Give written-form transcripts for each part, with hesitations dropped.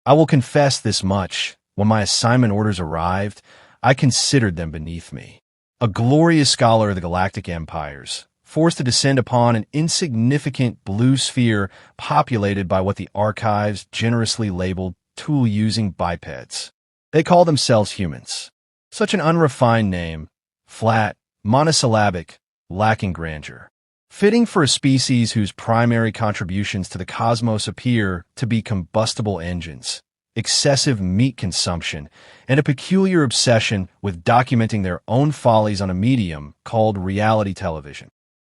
I will confess this much. When my assignment orders arrived, I considered them beneath me. A glorious scholar of the Galactic Empires, forced to descend upon an insignificant blue sphere populated by what the archives generously labeled tool-using bipeds. They call themselves humans. Such an unrefined name, flat, monosyllabic, lacking grandeur. Fitting for a species whose primary contributions to the cosmos appear to be combustible engines, excessive meat consumption, and a peculiar obsession with documenting their own follies on a medium called reality television.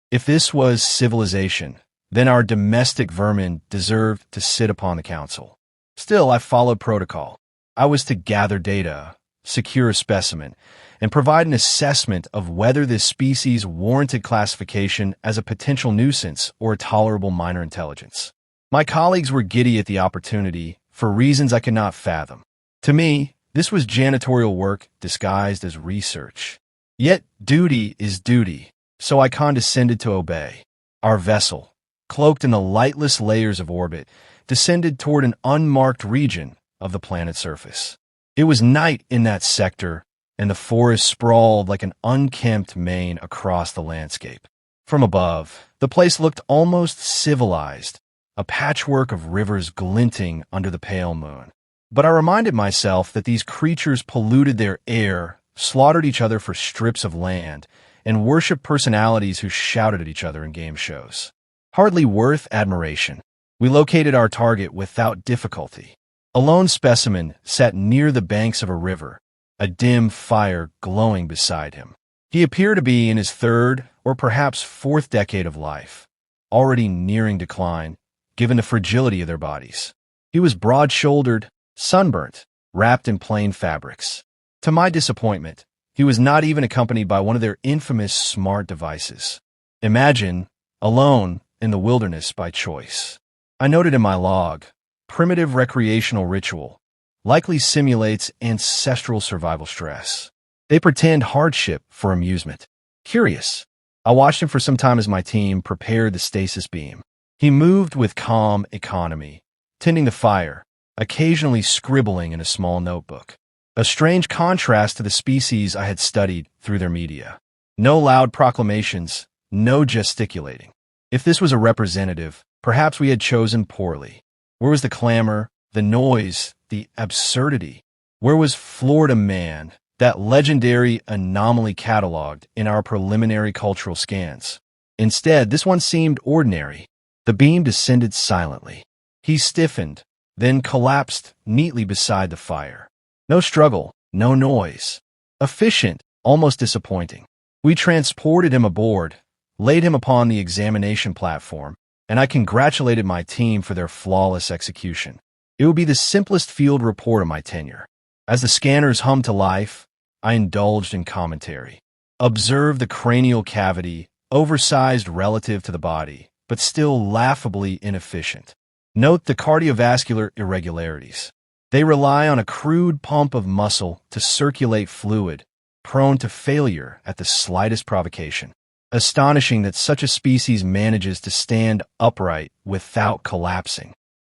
If this was civilization, then our domestic vermin deserved to sit upon the council. Still, I followed protocol. I was to gather data, secure a specimen, and provide an assessment of whether this species warranted classification as a potential nuisance or a tolerable minor intelligence. My colleagues were giddy at the opportunity for reasons I could not fathom. To me, this was janitorial work disguised as research. Yet duty is duty, so I condescended to obey. Our vessel, cloaked in the lightless layers of orbit, descended toward an unmarked region of the planet's surface. It was night in that sector, and the forest sprawled like an unkempt mane across the landscape. From above, the place looked almost civilized, a patchwork of rivers glinting under the pale moon. But I reminded myself that these creatures polluted their air, slaughtered each other for strips of land, and worshipped personalities who shouted at each other in game shows. Hardly worth admiration. We located our target without difficulty. A lone specimen sat near the banks of a river, a dim fire glowing beside him. He appeared to be in his third or perhaps fourth decade of life, already nearing decline, given the fragility of their bodies. He was broad-shouldered, sunburnt, wrapped in plain fabrics. To my disappointment, he was not even accompanied by one of their infamous smart devices. Imagine, alone in the wilderness by choice. I noted in my log, primitive recreational ritual, likely simulates ancestral survival stress. They pretend hardship for amusement. Curious. I watched him for some time as my team prepared the stasis beam. He moved with calm economy, tending the fire, occasionally scribbling in a small notebook. A strange contrast to the species I had studied through their media. No loud proclamations, no gesticulating. If this was a representative, perhaps we had chosen poorly. Where was the clamor, the noise, the absurdity? Where was Florida Man, that legendary anomaly cataloged in our preliminary cultural scans? Instead, this one seemed ordinary. The beam descended silently. He stiffened, then collapsed neatly beside the fire. No struggle, no noise. Efficient, almost disappointing. We transported him aboard, laid him upon the examination platform, and I congratulated my team for their flawless execution. It would be the simplest field report of my tenure. As the scanners hummed to life, I indulged in commentary. Observe the cranial cavity, oversized relative to the body, but still laughably inefficient. Note the cardiovascular irregularities. They rely on a crude pump of muscle to circulate fluid, prone to failure at the slightest provocation. Astonishing that such a species manages to stand upright without collapsing.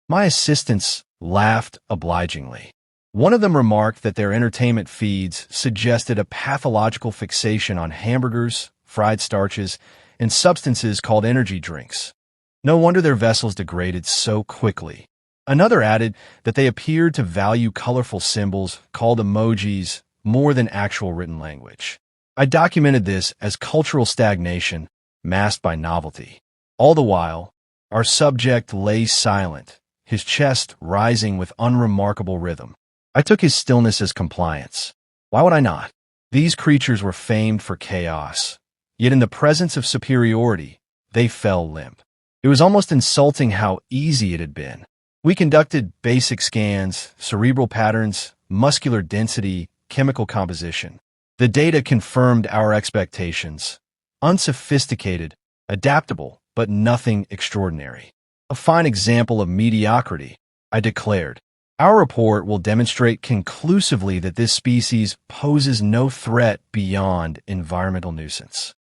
My assistants laughed obligingly. One of them remarked that their entertainment feeds suggested a pathological fixation on hamburgers, fried starches, and substances called energy drinks. No wonder their vessels degraded so quickly. Another added that they appeared to value colorful symbols called emojis more than actual written language. I documented this as cultural stagnation, masked by novelty. All the while, our subject lay silent, his chest rising with unremarkable rhythm. I took his stillness as compliance. Why would I not? These creatures were famed for chaos, yet in the presence of superiority, they fell limp. It was almost insulting how easy it had been. We conducted basic scans, cerebral patterns, muscular density, chemical composition. The data confirmed our expectations. Unsophisticated, adaptable, but nothing extraordinary. A fine example of mediocrity, I declared. Our report will demonstrate conclusively that this species poses no threat beyond environmental nuisance.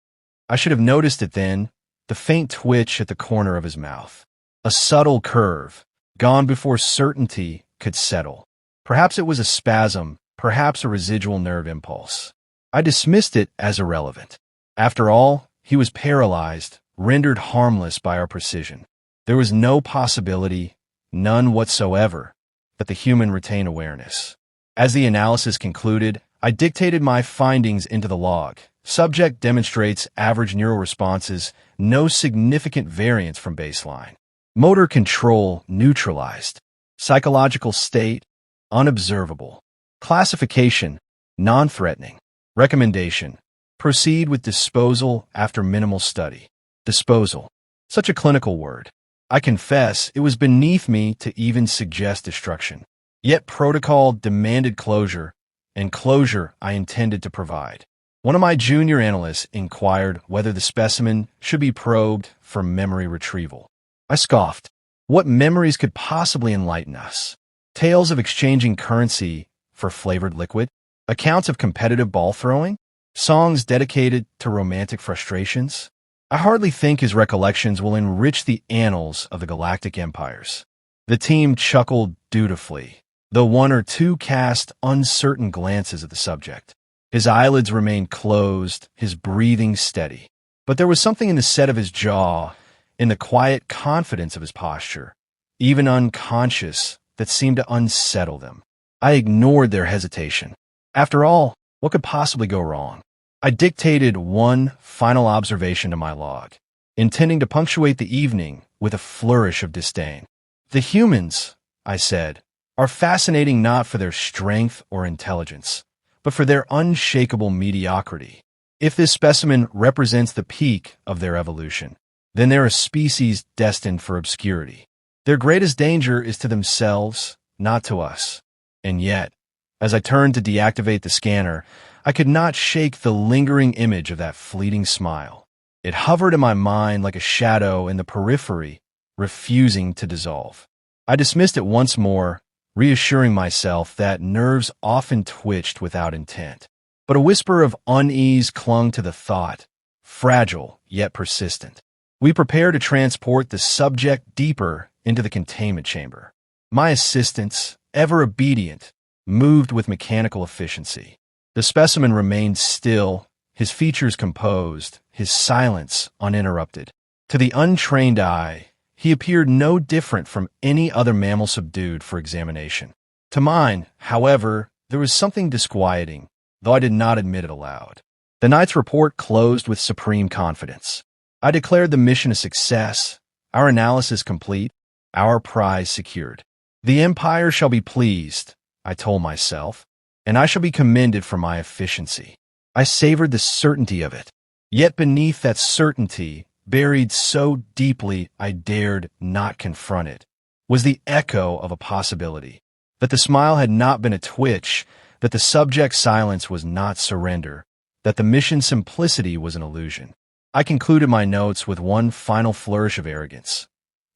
I should have noticed it then, the faint twitch at the corner of his mouth. A subtle curve, gone before certainty could settle. Perhaps it was a spasm, perhaps a residual nerve impulse. I dismissed it as irrelevant. After all, he was paralyzed, rendered harmless by our precision. There was no possibility, none whatsoever, that the human retain awareness. As the analysis concluded, I dictated my findings into the log. Subject demonstrates average neural responses, no significant variance from baseline. Motor control neutralized. Psychological state unobservable. Classification non-threatening. Recommendation: proceed with disposal after minimal study. Disposal. Such a clinical word. I confess it was beneath me to even suggest destruction. Yet protocol demanded closure, and closure I intended to provide. One of my junior analysts inquired whether the specimen should be probed for memory retrieval. I scoffed. What memories could possibly enlighten us? Tales of exchanging currency for flavored liquid? Accounts of competitive ball throwing? Songs dedicated to romantic frustrations? I hardly think his recollections will enrich the annals of the Galactic Empires. The team chuckled dutifully, though one or two cast uncertain glances at the subject. His eyelids remained closed, his breathing steady. But there was something in the set of his jaw, in the quiet confidence of his posture, even unconscious, that seemed to unsettle them. I ignored their hesitation. After all, what could possibly go wrong? I dictated one final observation to my log, intending to punctuate the evening with a flourish of disdain. The humans, I said, are fascinating not for their strength or intelligence, but for their unshakable mediocrity. If this specimen represents the peak of their evolution, then they're a species destined for obscurity. Their greatest danger is to themselves, not to us. And yet, as I turned to deactivate the scanner, I could not shake the lingering image of that fleeting smile. It hovered in my mind like a shadow in the periphery, refusing to dissolve. I dismissed it once more, reassuring myself that nerves often twitched without intent. But a whisper of unease clung to the thought, fragile yet persistent. We prepare to transport the subject deeper into the containment chamber. My assistants, ever obedient, moved with mechanical efficiency. The specimen remained still, his features composed, his silence uninterrupted. To the untrained eye, he appeared no different from any other mammal subdued for examination. To mine, however, there was something disquieting, though I did not admit it aloud. The night's report closed with supreme confidence. I declared the mission a success, our analysis complete, our prize secured. The Empire shall be pleased, I told myself, and I shall be commended for my efficiency. I savored the certainty of it. Yet beneath that certainty, buried so deeply I dared not confront it, was the echo of a possibility. That the smile had not been a twitch, that the subject's silence was not surrender, that the mission's simplicity was an illusion. I concluded my notes with one final flourish of arrogance.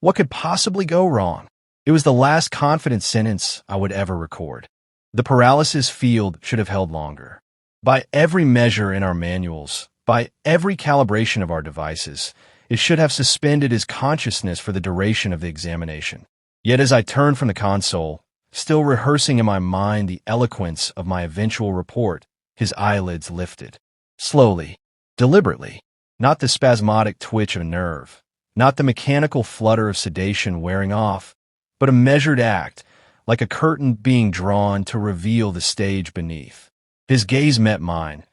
What could possibly go wrong? It was the last confident sentence I would ever record. The paralysis field should have held longer. By every measure in our manuals, by every calibration of our devices, it should have suspended his consciousness for the duration of the examination. Yet as I turned from the console, still rehearsing in my mind the eloquence of my eventual report, his eyelids lifted. Slowly, deliberately, not the spasmodic twitch of a nerve, not the mechanical flutter of sedation wearing off, but a measured act, like a curtain being drawn to reveal the stage beneath. His gaze met mine,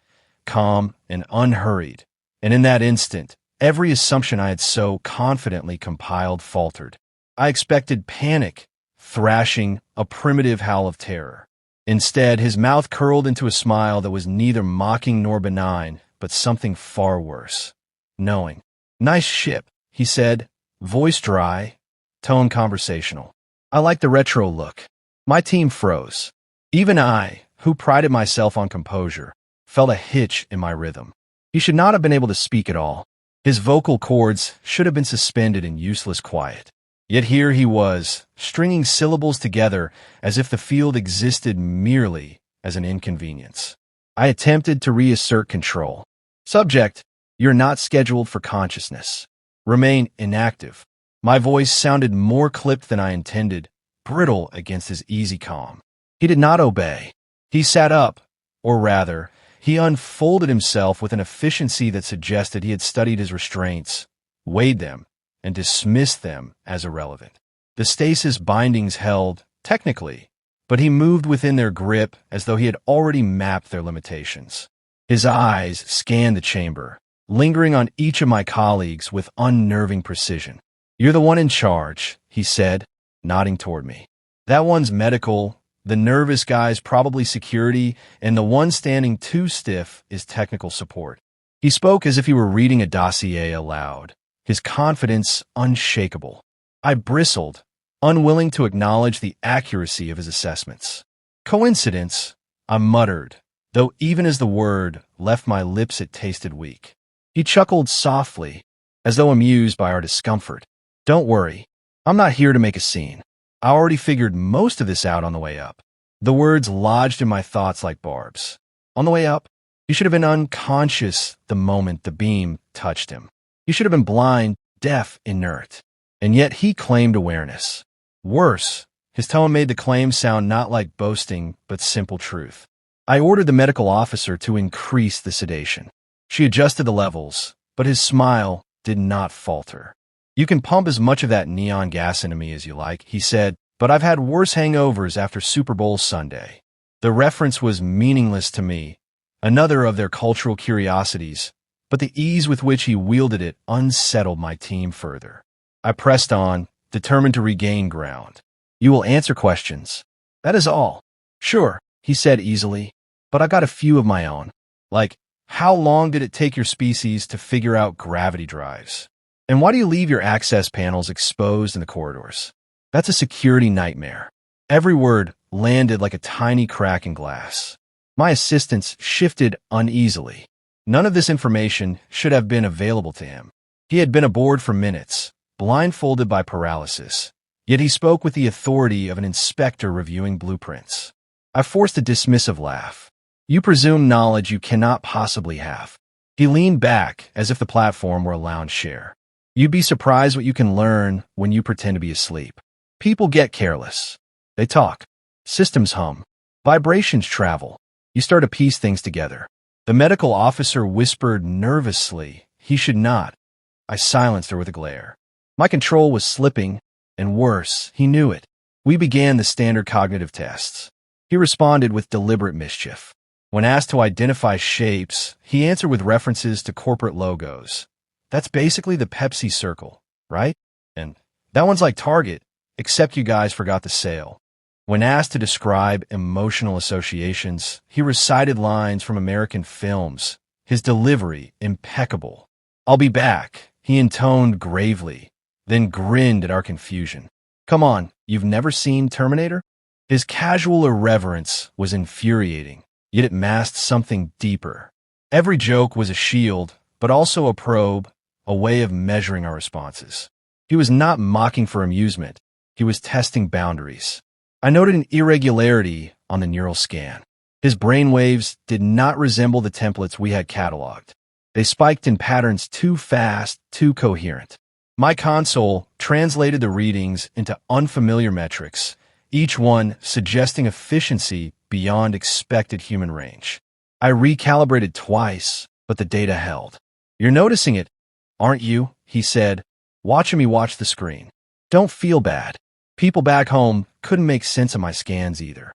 calm and unhurried, and in that instant, every assumption I had so confidently compiled faltered. I expected panic, thrashing, a primitive howl of terror. Instead, his mouth curled into a smile that was neither mocking nor benign, but something far worse. Knowing. "Nice ship," he said, voice dry, tone conversational. I liked the retro look. My team froze. Even I, who prided myself on composure, felt a hitch in my rhythm. He should not have been able to speak at all. His vocal cords should have been suspended in useless quiet. Yet here he was, stringing syllables together as if the field existed merely as an inconvenience. I attempted to reassert control. "Subject, you're not scheduled for consciousness. Remain inactive." My voice sounded more clipped than I intended, brittle against his easy calm. He did not obey. He sat up, or rather, he unfolded himself with an efficiency that suggested he had studied his restraints, weighed them, and dismissed them as irrelevant. The stasis bindings held, technically, but he moved within their grip as though he had already mapped their limitations. His eyes scanned the chamber, lingering on each of my colleagues with unnerving precision. "You're the one in charge," he said, nodding toward me. "That one's medical, the nervous guy's probably security, and the one standing too stiff is technical support." He spoke as if he were reading a dossier aloud, his confidence unshakable. I bristled, unwilling to acknowledge the accuracy of his assessments. "Coincidence?" I muttered, though even as the word left my lips it tasted weak. He chuckled softly, as though amused by our discomfort. "Don't worry, I'm not here to make a scene. I already figured most of this out on the way up." The words lodged in my thoughts like barbs. On the way up, he should have been unconscious the moment the beam touched him. He should have been blind, deaf, inert. And yet he claimed awareness. Worse, his tone made the claim sound not like boasting, but simple truth. I ordered the medical officer to increase the sedation. She adjusted the levels, but his smile did not falter. "You can pump as much of that neon gas into me as you like," he said, "but I've had worse hangovers after Super Bowl Sunday." The reference was meaningless to me, another of their cultural curiosities, but the ease with which he wielded it unsettled my team further. I pressed on, determined to regain ground. "You will answer questions. That is all." "Sure," he said easily, "but I've got a few of my own. Like, how long did it take your species to figure out gravity drives? And why do you leave your access panels exposed in the corridors? That's a security nightmare." Every word landed like a tiny crack in glass. My assistants shifted uneasily. None of this information should have been available to him. He had been aboard for minutes, blindfolded by paralysis, yet he spoke with the authority of an inspector reviewing blueprints. I forced a dismissive laugh. "You presume knowledge you cannot possibly have." He leaned back as if the platform were a lounge chair. "You'd be surprised what you can learn when you pretend to be asleep. People get careless. They talk. Systems hum. Vibrations travel. You start to piece things together." The medical officer whispered nervously, "He should not." I silenced her with a glare. My control was slipping, and worse, he knew it. We began the standard cognitive tests. He responded with deliberate mischief. When asked to identify shapes, he answered with references to corporate logos. "That's basically the Pepsi circle, right? And that one's like Target, except you guys forgot the sale." When asked to describe emotional associations, he recited lines from American films, his delivery impeccable. "I'll be back," he intoned gravely, then grinned at our confusion. "Come on, you've never seen Terminator?" His casual irreverence was infuriating, yet it masked something deeper. Every joke was a shield, but also a probe, a way of measuring our responses. He was not mocking for amusement. He was testing boundaries. I noted an irregularity on the neural scan. His brainwaves did not resemble the templates we had cataloged. They spiked in patterns too fast, too coherent. My console translated the readings into unfamiliar metrics, each one suggesting efficiency beyond expected human range. I recalibrated twice, but the data held. "You're noticing it, aren't you?" he said, watching me watch the screen. "Don't feel bad. People back home couldn't make sense of my scans either."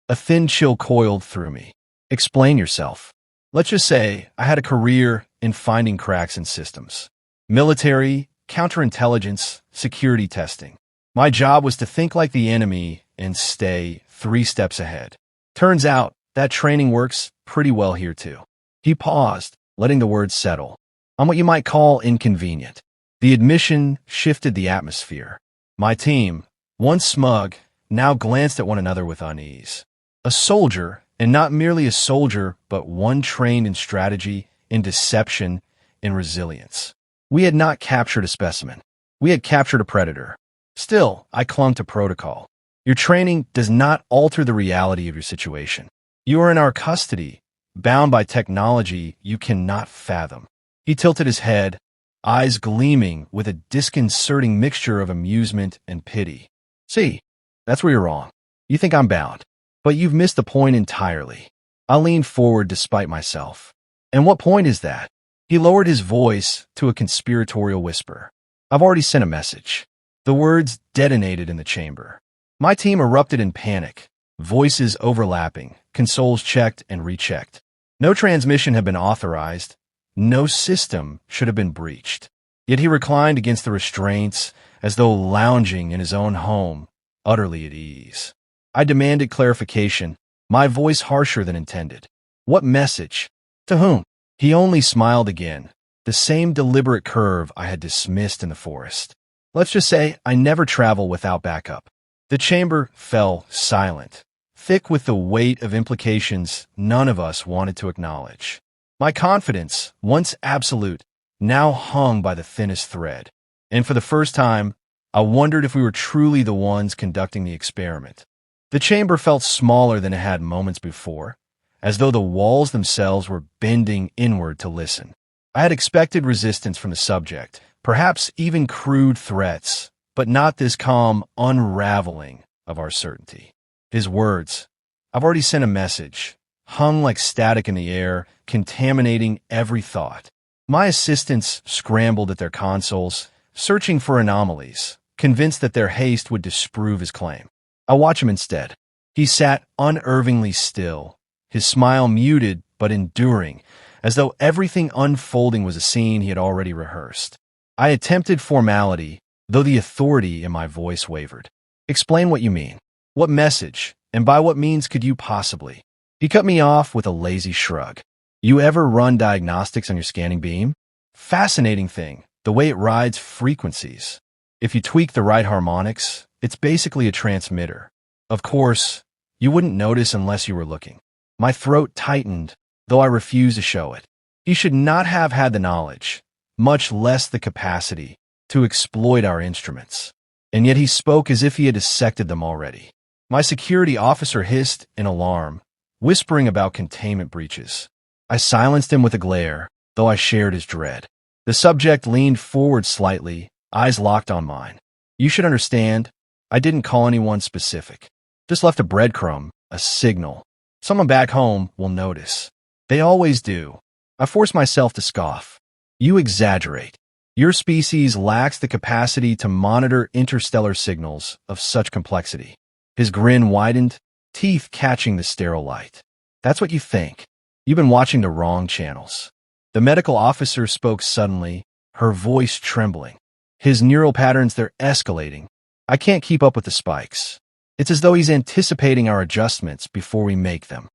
A thin chill coiled through me. "Explain yourself." "Let's just say I had a career in finding cracks in systems. Military, counterintelligence, security testing. My job was to think like the enemy and stay 3 steps ahead. Turns out that training works pretty well here too." He paused, letting the words settle. "I'm what you might call inconvenient." The admission shifted the atmosphere. My team, once smug, now glanced at one another with unease. A soldier, and not merely a soldier, but one trained in strategy, in deception, in resilience. We had not captured a specimen. We had captured a predator. Still, I clung to protocol. "Your training does not alter the reality of your situation. You are in our custody, bound by technology you cannot fathom." He tilted his head, eyes gleaming with a disconcerting mixture of amusement and pity. "See, That's where you're wrong. You think I'm bound. But you've missed the point entirely. I leaned forward despite myself. And what point is that? He lowered his voice to a conspiratorial whisper. I've already sent a message. The words detonated in the chamber. My team erupted in panic, voices overlapping, consoles checked and rechecked. No transmission had been authorized. No system should have been breached. Yet he reclined against the restraints as though lounging in his own home, utterly at ease. I demanded clarification, my voice harsher than intended. What message? To whom? He only smiled again, the same deliberate curve I had dismissed in the forest. Let's just say I never travel without backup. The chamber fell silent, thick with the weight of implications none of us wanted to acknowledge. My confidence, once absolute, now hung by the thinnest thread. And for the first time, I wondered if we were truly the ones conducting the experiment. The chamber felt smaller than it had moments before, as though the walls themselves were bending inward to listen. I had expected resistance from the subject, perhaps even crude threats, but not this calm unraveling of our certainty. His words, I've already sent a message, hung like static in the air, contaminating every thought. My assistants scrambled at their consoles, searching for anomalies, convinced that their haste would disprove his claim. I watched him instead. He sat unnervingly still, his smile muted but enduring, as though everything unfolding was a scene he had already rehearsed. I attempted formality, though the authority in my voice wavered. Explain what you mean. What message, and by what means could you possibly? He cut me off with a lazy shrug. You ever run diagnostics on your scanning beam? Fascinating thing, the way it rides frequencies. If you tweak the right harmonics, it's basically a transmitter. Of course, you wouldn't notice unless you were looking. My throat tightened, though I refused to show it. He should not have had the knowledge, much less the capacity, to exploit our instruments. And yet he spoke as if he had dissected them already. My security officer hissed in alarm, whispering about containment breaches. I silenced him with a glare, though I shared his dread. The subject leaned forward slightly, eyes locked on mine. You should understand, I didn't call anyone specific. Just left a breadcrumb, a signal. Someone back home will notice. They always do. I forced myself to scoff. You exaggerate. Your species lacks the capacity to monitor interstellar signals of such complexity. His grin widened, teeth catching the sterile light. That's what you think. You've been watching the wrong channels. The medical officer spoke suddenly, her voice trembling. His neural patterns, they're escalating. I can't keep up with the spikes. It's as though he's anticipating our adjustments before we make them.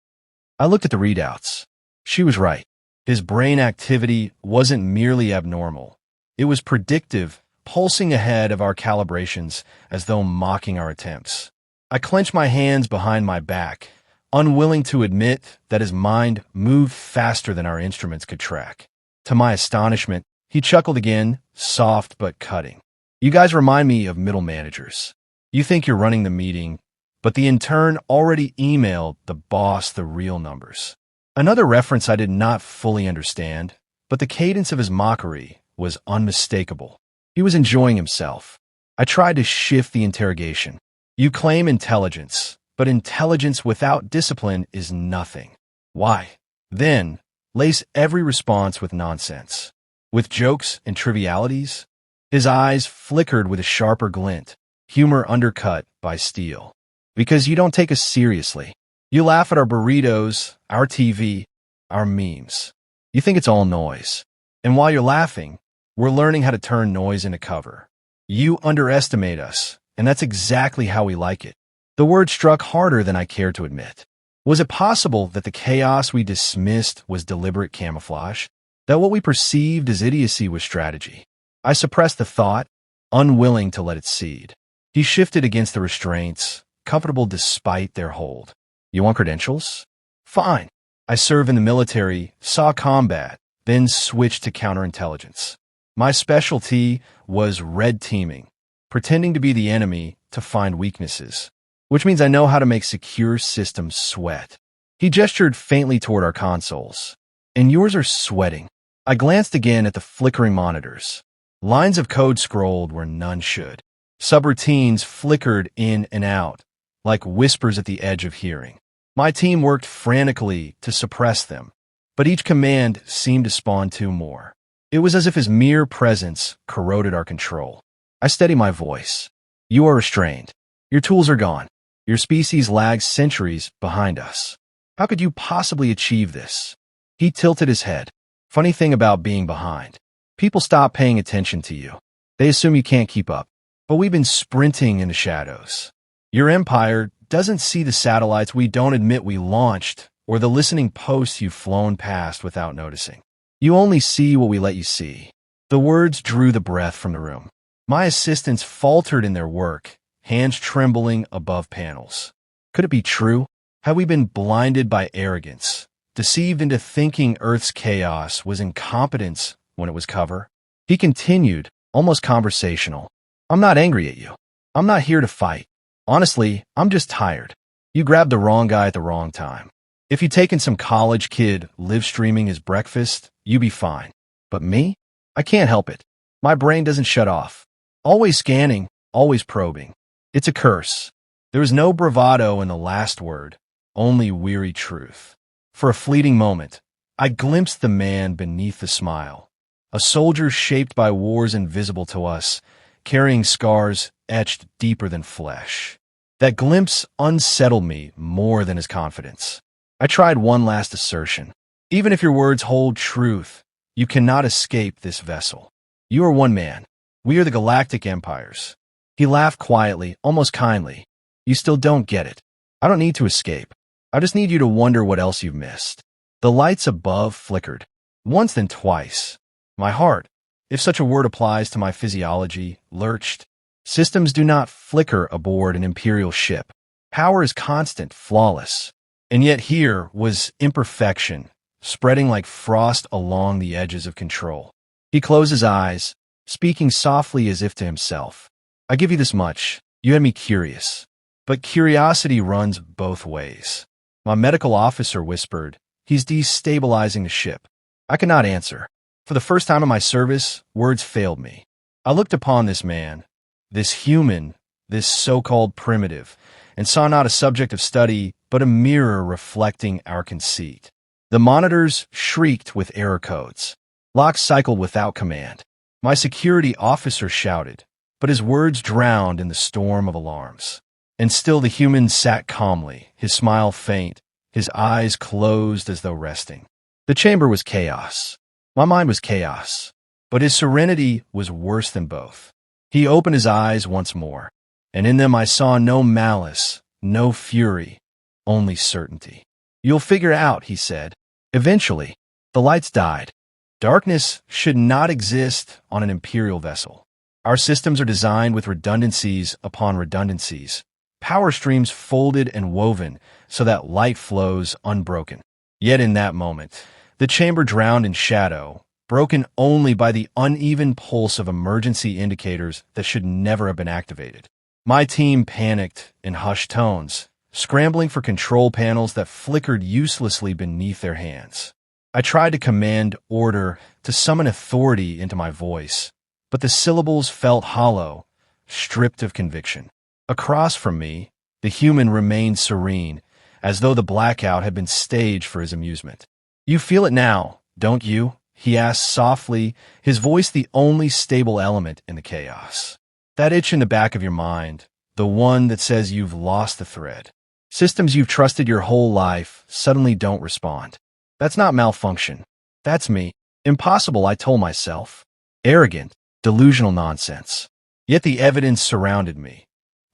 I looked at the readouts. She was right. His brain activity wasn't merely abnormal. It was predictive, pulsing ahead of our calibrations as though mocking our attempts. I clenched my hands behind my back, unwilling to admit that his mind moved faster than our instruments could track. To my astonishment, he chuckled again, soft but cutting. You guys remind me of middle managers. You think you're running the meeting, but the intern already emailed the boss the real numbers. Another reference I did not fully understand, but the cadence of his mockery was unmistakable. He was enjoying himself. I tried to shift the interrogation. You claim intelligence, but intelligence without discipline is nothing. Why? Then, lace every response with nonsense. With jokes and trivialities? His eyes flickered with a sharper glint, humor undercut by steel. Because you don't take us seriously. You laugh at our burritos, our TV, our memes. You think it's all noise. And while you're laughing, we're learning how to turn noise into cover. You underestimate us, and that's exactly how we like it. The word struck harder than I cared to admit. Was it possible that the chaos we dismissed was deliberate camouflage? That what we perceived as idiocy was strategy? I suppressed the thought, unwilling to let it seed. He shifted against the restraints, comfortable despite their hold. You want credentials? Fine. I served in the military, saw combat, then switched to counterintelligence. My specialty was red teaming, pretending to be the enemy to find weaknesses, which means I know how to make secure systems sweat. He gestured faintly toward our consoles. And yours are sweating. I glanced again at the flickering monitors. Lines of code scrolled where none should. Subroutines flickered in and out, like whispers at the edge of hearing. My team worked frantically to suppress them, but each command seemed to spawn two more. It was as if his mere presence corroded our control. I steadied my voice. You are restrained. Your tools are gone. Your species lags centuries behind us. How could you possibly achieve this? He tilted his head. Funny thing about being behind. People stop paying attention to you. They assume you can't keep up. But we've been sprinting in the shadows. Your empire doesn't see the satellites we don't admit we launched or the listening posts you've flown past without noticing. You only see what we let you see. The words drew the breath from the room. My assistants faltered in their work, hands trembling above panels. Could it be true? Had we been blinded by arrogance, deceived into thinking Earth's chaos was incompetence when it was cover? He continued, almost conversational. I'm not angry at you. I'm not here to fight. Honestly, I'm just tired. You grabbed the wrong guy at the wrong time. If you'd taken some college kid live streaming his breakfast, you'd be fine. But me? I can't help it. My brain doesn't shut off. Always scanning, always probing. It's a curse. There was no bravado in the last word, only weary truth. For a fleeting moment, I glimpsed the man beneath the smile. A soldier shaped by wars invisible to us, carrying scars etched deeper than flesh. That glimpse unsettled me more than his confidence. I tried one last assertion. Even if your words hold truth, you cannot escape this vessel. You are one man. We are the Galactic Empires. He laughed quietly, almost kindly. You still don't get it. I don't need to escape. I just need you to wonder what else you've missed. The lights above flickered. Once then twice. My heart, if such a word applies to my physiology, lurched. Systems do not flicker aboard an imperial ship. Power is constant, flawless. And yet here was imperfection, spreading like frost along the edges of control. He closed his eyes, speaking softly as if to himself. I give you this much. You had me curious. But curiosity runs both ways. My medical officer whispered, he's destabilizing the ship. I could not answer. For the first time in my service, words failed me. I looked upon this man, this human, this so-called primitive, and saw not a subject of study, but a mirror reflecting our conceit. The monitors shrieked with error codes. Locks cycled without command. My security officer shouted, but his words drowned in the storm of alarms. And still the human sat calmly, his smile faint, his eyes closed as though resting. The chamber was chaos. My mind was chaos. But his serenity was worse than both. He opened his eyes once more, and in them I saw no malice, no fury, only certainty. You'll figure out, he said. Eventually, the lights died. Darkness should not exist on an imperial vessel. Our systems are designed with redundancies upon redundancies. Power streams folded and woven so that light flows unbroken. Yet in that moment, the chamber drowned in shadow, broken only by the uneven pulse of emergency indicators that should never have been activated. My team panicked in hushed tones, scrambling for control panels that flickered uselessly beneath their hands. I tried to command order, to summon authority into my voice, but the syllables felt hollow, stripped of conviction. Across from me, the human remained serene, as though the blackout had been staged for his amusement. You feel it now, don't you? He asked softly, his voice the only stable element in the chaos. That itch in the back of your mind, the one that says you've lost the thread. Systems you've trusted your whole life suddenly don't respond. That's not malfunction. That's me. Impossible, I told myself. Arrogant, delusional nonsense. Yet the evidence surrounded me.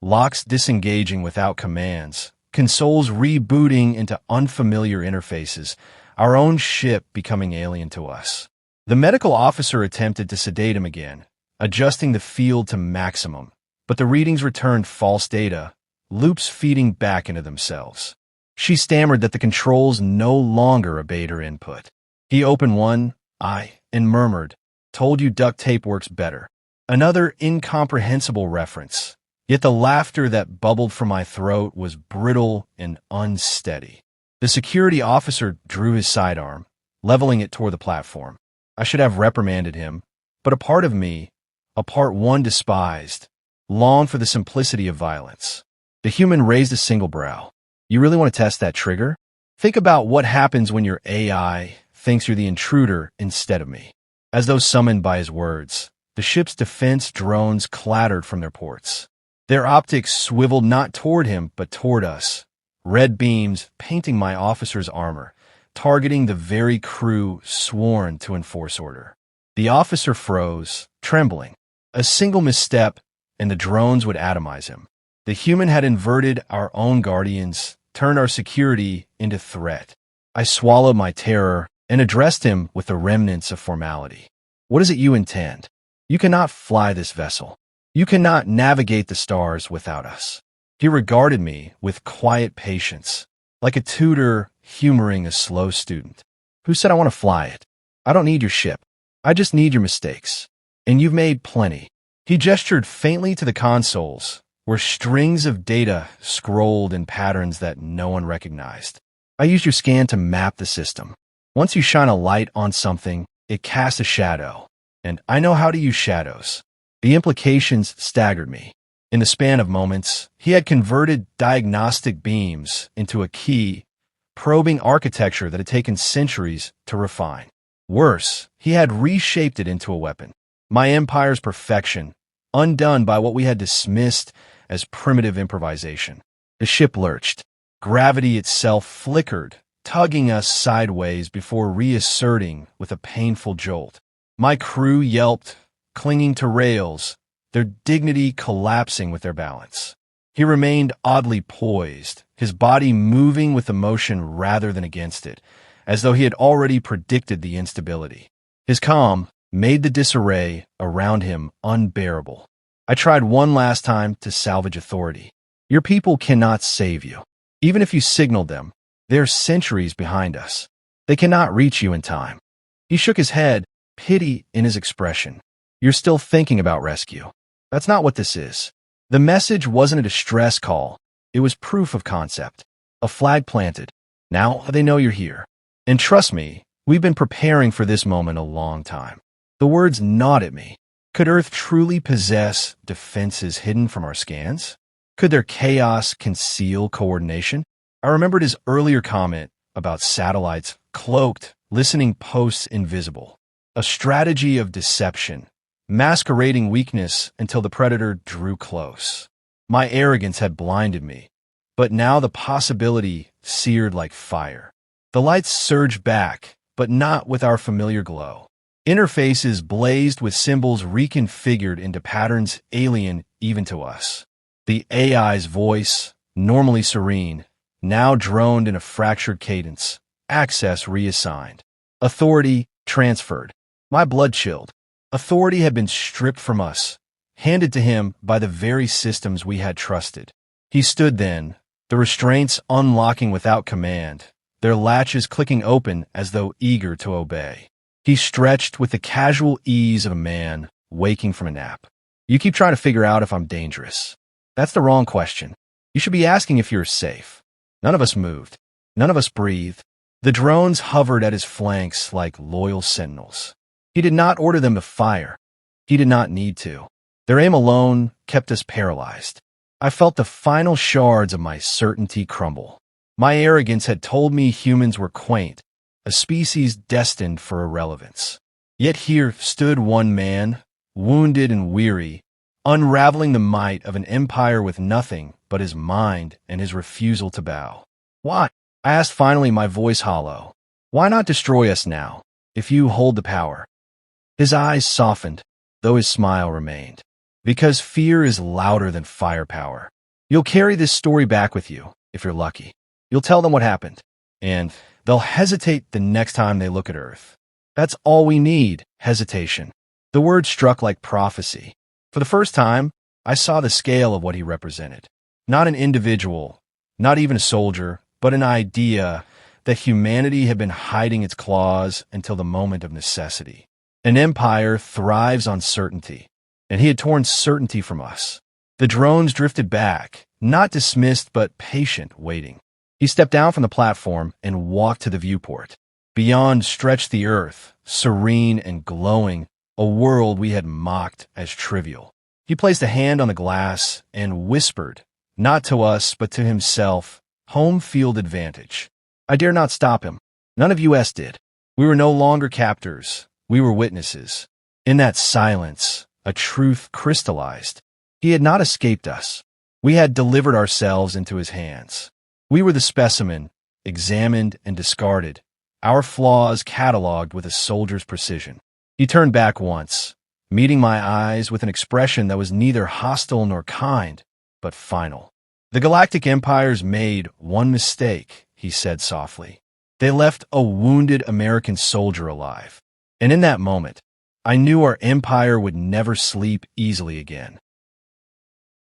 Locks disengaging without commands, consoles rebooting into unfamiliar interfaces, our own ship becoming alien to us. The medical officer attempted to sedate him again, adjusting the field to maximum, but the readings returned false data, loops feeding back into themselves. She stammered that the controls no longer obeyed her input. He opened one eye and murmured, "Told you duct tape works better." Another incomprehensible reference. Yet the laughter that bubbled from my throat was brittle and unsteady. The security officer drew his sidearm, leveling it toward the platform. I should have reprimanded him, but a part of me, a part one despised, longed for the simplicity of violence. The human raised a single brow. You really want to test that trigger? Think about what happens when your AI thinks you're the intruder instead of me. As though summoned by his words, the ship's defense drones clattered from their ports. Their optics swiveled not toward him, but toward us. Red beams painting my officer's armor, targeting the very crew sworn to enforce order. The officer froze, trembling. A single misstep, and the drones would atomize him. The human had inverted our own guardians, turned our security into threat. I swallowed my terror and addressed him with the remnants of formality. What is it you intend? You cannot fly this vessel. You cannot navigate the stars without us. He regarded me with quiet patience, like a tutor humoring a slow student. Who said I want to fly it? I don't need your ship. I just need your mistakes. And you've made plenty. He gestured faintly to the consoles, where strings of data scrolled in patterns that no one recognized. I used your scan to map the system. Once you shine a light on something, it casts a shadow. And I know how to use shadows. The implications staggered me. In the span of moments, he had converted diagnostic beams into a key, probing architecture that had taken centuries to refine. Worse, he had reshaped it into a weapon. My empire's perfection, undone by what we had dismissed as primitive improvisation. The ship lurched. Gravity itself flickered, tugging us sideways before reasserting with a painful jolt. My crew yelped, clinging to rails, their dignity collapsing with their balance. He remained oddly poised, his body moving with emotion rather than against it, as though he had already predicted the instability. His calm made the disarray around him unbearable. I tried one last time to salvage authority. Your people cannot save you. Even if you signaled them, they're centuries behind us. They cannot reach you in time. He shook his head, pity in his expression. You're still thinking about rescue. That's not what this is. The message wasn't a distress call. It was proof of concept. A flag planted. Now they know you're here. And trust me, we've been preparing for this moment a long time. The words gnawed at me. Could Earth truly possess defenses hidden from our scans? Could their chaos conceal coordination? I remembered his earlier comment about satellites cloaked, listening posts invisible. A strategy of deception, masquerading weakness until the predator drew close. My arrogance had blinded me, but now the possibility seared like fire. The lights surged back, but not with our familiar glow. Interfaces blazed with symbols reconfigured into patterns alien even to us. The AI's voice, normally serene, now droned in a fractured cadence, access reassigned. Authority transferred. My blood chilled. Authority had been stripped from us, handed to him by the very systems we had trusted. He stood then, the restraints unlocking without command, their latches clicking open as though eager to obey. He stretched with the casual ease of a man waking from a nap. You keep trying to figure out if I'm dangerous. That's the wrong question. You should be asking if you're safe. None of us moved. None of us breathed. The drones hovered at his flanks like loyal sentinels. He did not order them to fire. He did not need to. Their aim alone kept us paralyzed. I felt the final shards of my certainty crumble. My arrogance had told me humans were quaint, a species destined for irrelevance. Yet here stood one man, wounded and weary, unraveling the might of an empire with nothing but his mind and his refusal to bow. Why? I asked finally, my voice hollow. Why not destroy us now, if you hold the power? His eyes softened, though his smile remained. Because fear is louder than firepower. You'll carry this story back with you, if you're lucky. You'll tell them what happened, and they'll hesitate the next time they look at Earth. That's all we need, hesitation. The word struck like prophecy. For the first time, I saw the scale of what he represented. Not an individual, not even a soldier, but an idea that humanity had been hiding its claws until the moment of necessity. An empire thrives on certainty, and he had torn certainty from us. The drones drifted back, not dismissed but patient, waiting. He stepped down from the platform and walked to the viewport. Beyond stretched the earth, serene and glowing, a world we had mocked as trivial. He placed a hand on the glass and whispered, not to us, but to himself, "Home field advantage." I dare not stop him. None of us did. We were no longer captors. We were witnesses. In that silence, a truth crystallized. He had not escaped us. We had delivered ourselves into his hands. We were the specimen, examined and discarded, our flaws catalogued with a soldier's precision. He turned back once, meeting my eyes with an expression that was neither hostile nor kind, but final. "The Galactic Empires made one mistake," he said softly. "They left a wounded American soldier alive. And in that moment, I knew our empire would never sleep easily again.